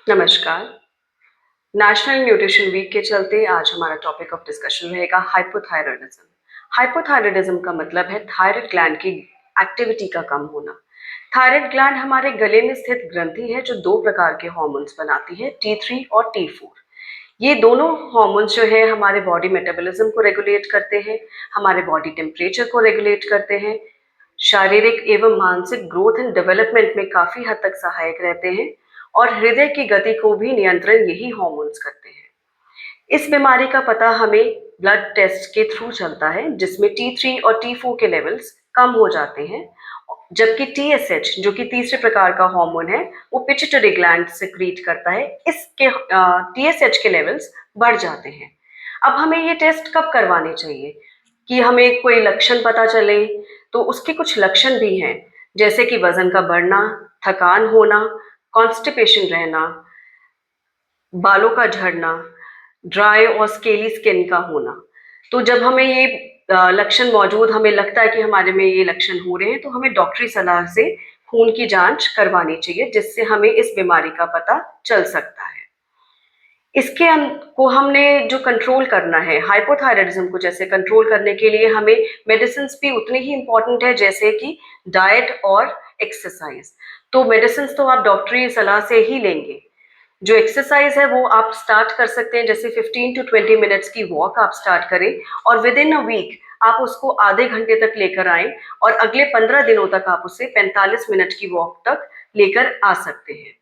नमस्कार। National nutrition week के चलते आज हमारा टॉपिक ऑफ डिस्कशन रहेगा हाइपोथायरायडिज्म। हाइपोथायरायडिज्म का मतलब है थायराइड ग्लैंड की एक्टिविटी का कम होना। थायराइड ग्लैंड हमारे गले में स्थित ग्रंथि है जो दो प्रकार के हार्मोन्स बनाती है, T3 और T4। ये दोनों हार्मोन्स जो है हमारे बॉडी मेटाबॉलिज्म को रेगुलेट करते हैं, हमारे बॉडी टेम्परेचर को रेगुलेट करते हैं, शारीरिक एवं मानसिक ग्रोथ एंड डेवलपमेंट में काफी हद तक सहायक रहते हैं और हृदय की गति को भी नियंत्रण यही हार्मोन्स करते हैं। इस बीमारी का पता हमें ब्लड टेस्ट के थ्रू चलता है जिसमें T3 और T4 के लेवल्स कम हो जाते हैं, जबकि TSH जो कि तीसरे प्रकार का हार्मोन है वो पिट्यूटरी ग्लैंड सिक्रीट करता है, इसके TSH के लेवल्स बढ़ जाते हैं। अब हमें ये टेस्ट कब करवाने चाहिए कि हमें कोई लक्षण पता चले? तो उसके कुछ लक्षण भी हैं, जैसे कि वजन का बढ़ना, थकान होना, कॉन्स्टिपेशन रहना, बालों का झड़ना, ड्राई और स्केली स्किन का होना। तो जब हमें ये लक्षण मौजूद हमें लगता है कि हमारे में ये लक्षण हो रहे हैं तो हमें डॉक्टरी सलाह से खून की जांच करवानी चाहिए, जिससे हमें इस बीमारी का पता चल सकता है। इसके को हमने जो कंट्रोल करना है हाइपोथायरायडिज्म को, जैसे कंट्रोल करने के लिए हमें मेडिसिन भी उतनी ही इम्पोर्टेंट है जैसे कि डाइट और एक्सरसाइज। तो मेडिसिन तो आप डॉक्टरी सलाह से ही लेंगे। जो एक्सरसाइज है वो आप स्टार्ट कर सकते हैं, जैसे 15 टू 20 मिनट्स की वॉक आप स्टार्ट करें और विद इन अ वीक आप उसको आधे घंटे तक लेकर आए और अगले 15 दिनों तक आप उसे 45 मिनट की वॉक तक लेकर आ सकते हैं।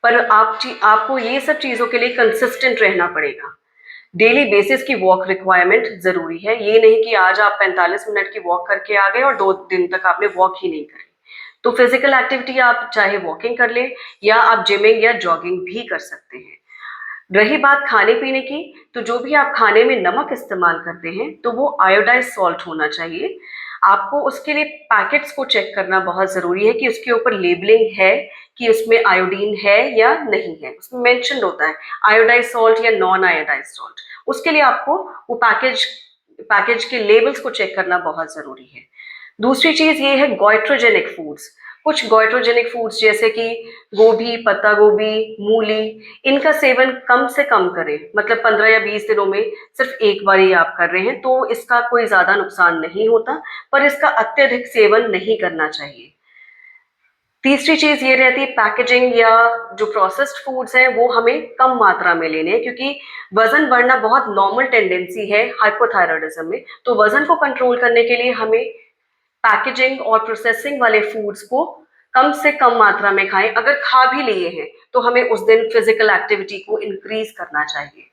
पर आपको ये सब चीज़ों के लिए कंसिस्टेंट रहना पड़ेगा। डेली बेसिस की वॉक रिक्वायरमेंट ज़रूरी है। ये नहीं कि आज आप 45 मिनट की वॉक करके आ गए और 2 दिन तक आपने वॉक ही नहीं करी। तो फिजिकल एक्टिविटी आप चाहे वॉकिंग कर लें या आप जिमिंग या जॉगिंग भी कर सकते हैं। रही बात खाने पीने की, तो जो भी आप खाने में नमक इस्तेमाल करते हैं तो वो आयोडाइज सॉल्ट होना चाहिए। आपको उसके लिए पैकेट्स को चेक करना बहुत ज़रूरी है कि उसके ऊपर लेबलिंग है कि उसमें आयोडीन है या नहीं है। उसमें मेंशन होता है आयोडाइज सॉल्ट या नॉन आयोडाइज सॉल्ट। उसके लिए आपको वो पैकेज के लेबल्स को चेक करना बहुत ज़रूरी है। दूसरी चीज़ ये है गोइट्रोजेनिक फूड्स। कुछ गोइट्रोजेनिक फूड्स जैसे कि गोभी, पत्ता गोभी, मूली, इनका सेवन कम से कम करें। मतलब 15 या 20 दिनों में सिर्फ एक बार ही आप कर रहे हैं तो इसका कोई ज़्यादा नुकसान नहीं होता, पर इसका अत्यधिक सेवन नहीं करना चाहिए। तीसरी चीज़ ये रहती है पैकेजिंग या जो प्रोसेस्ड फूड्स हैं वो हमें कम मात्रा में लेने हैं, क्योंकि वज़न बढ़ना बहुत नॉर्मल टेंडेंसी है हाइपोथायरायडिज्म में। तो वज़न को कंट्रोल करने के लिए हमें पैकेजिंग और प्रोसेसिंग वाले फूड्स को कम से कम मात्रा में खाएं। अगर खा भी लिए हैं तो हमें उस दिन फिजिकल एक्टिविटी को इंक्रीज करना चाहिए।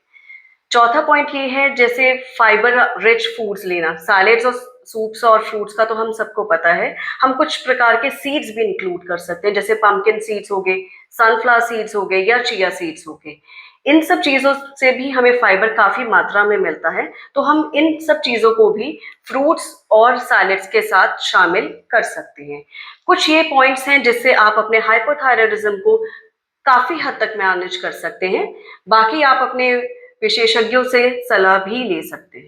चौथा पॉइंट ये है जैसे फाइबर रिच फूड्स लेना। सैलेड्स और सूप्स और फ्रूट्स का तो हम सबको पता है। हम कुछ प्रकार के सीड्स भी इंक्लूड कर सकते हैं, जैसे पंपकिन सीड्स हो गए, सनफ्लावर सीड्स हो गए या चिया सीड्स हो गए। इन सब चीज़ों से भी हमें फाइबर काफ़ी मात्रा में मिलता है, तो हम इन सब चीज़ों को भी फ्रूट्स और सैलेड्स के साथ शामिल कर सकते हैं। कुछ ये पॉइंट्स हैं जिससे आप अपने हाइपोथायरायडिज्म को काफ़ी हद तक मैनेज कर सकते हैं। बाकी आप अपने विशेषज्ञों से सलाह भी ले सकते हैं।